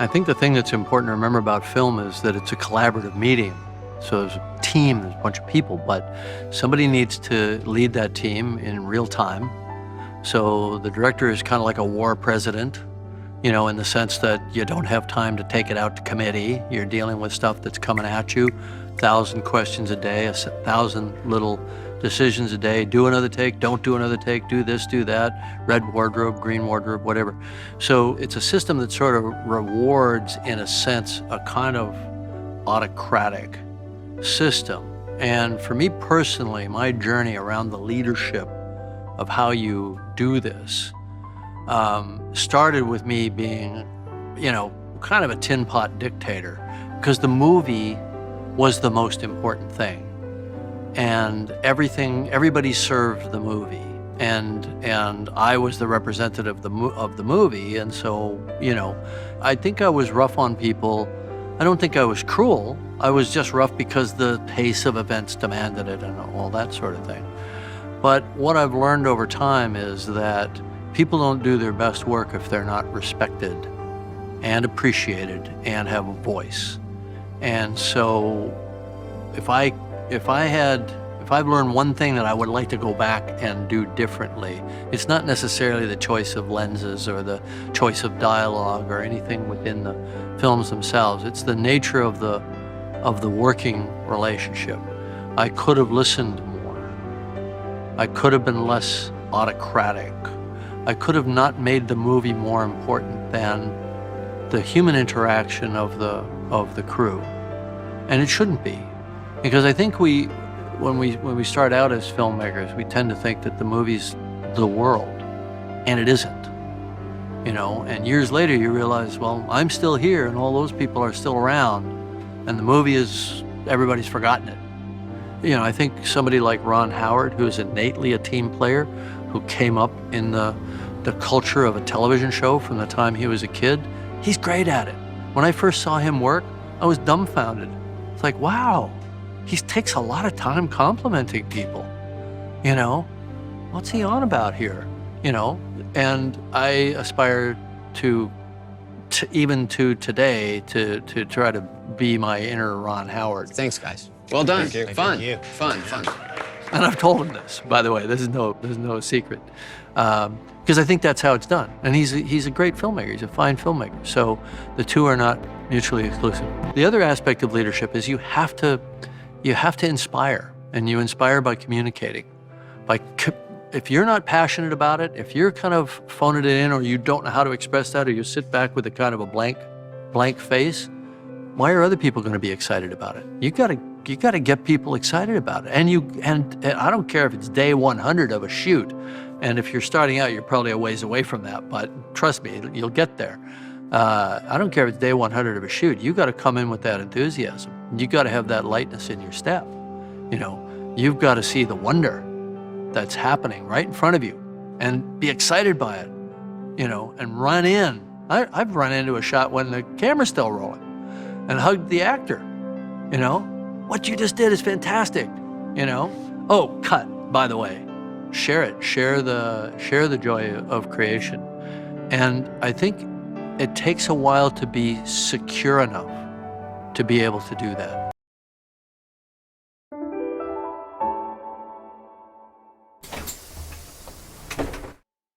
I think the thing that's important to remember about film is that it's a collaborative medium. So there's a team, there's a bunch of people, but somebody needs to lead that team in real time. So the director is kind of like a war president, you know, in the sense that you don't have time to take it out to committee. You're dealing with stuff that's coming at you, 1,000 questions a day, 1,000 little decisions a day. Do another take, don't do another take, do this, do that, red wardrobe, green wardrobe, whatever. So it's a system that sort of rewards, in a sense, a kind of autocratic system. And for me personally, my journey around the leadership of how you do this started with me being, you know, kind of a tin pot dictator, because the movie was the most important thing. And everybody served the movie, and I was the representative of the movie. And so, you know, I think I was rough on people. I don't think I was cruel. I was just rough because the pace of events demanded it and all that sort of thing. But what I've learned over time is that people don't do their best work if they're not respected and appreciated and have a voice. And so if I've learned one thing that I would like to go back and do differently, it's not necessarily the choice of lenses or the choice of dialogue or anything within the films themselves. It's the nature of the working relationship. I could have listened more. I could have been less autocratic. I could have not made the movie more important than the human interaction of the crew. And it shouldn't be. Because I think when we start out as filmmakers, we tend to think that the movie's the world, and it isn't. You know, and years later you realize, well, I'm still here and all those people are still around, and the movie is, everybody's forgotten it. You know, I think somebody like Ron Howard, who is innately a team player, who came up in the culture of a television show from the time he was a kid, he's great at it. When I first saw him work, I was dumbfounded. It's like, wow. He takes a lot of time complimenting people, you know? What's he on about here, you know? And I aspire to even to today, to try to be my inner Ron Howard. Thanks, guys. Well done. Thank you. Fun. Thank you. Fun. And I've told him this, by the way. This is no secret, because I think that's how it's done. And he's a great filmmaker. He's a fine filmmaker. So the two are not mutually exclusive. The other aspect of leadership is you have to inspire, and you inspire by communicating. If you're not passionate about it, if you're kind of phoning it in, or you don't know how to express that, or you sit back with a kind of a blank face, why are other people going to be excited about it? You got to get people excited about it. And I don't care if it's day 100 of a shoot, and if you're starting out, you're probably a ways away from that, but trust me, you'll get there. I don't care if it's day 100 of a shoot. You got to come in with that enthusiasm. You got to have that lightness in your step. You know, you've got to see the wonder that's happening right in front of you and be excited by it, you know, and run in. I've run into a shot when the camera's still rolling and hugged the actor, you know. What you just did is fantastic, you know. Oh, cut, by the way. Share it, share the joy of creation. And I think it takes a while to be secure enough to be able to do that.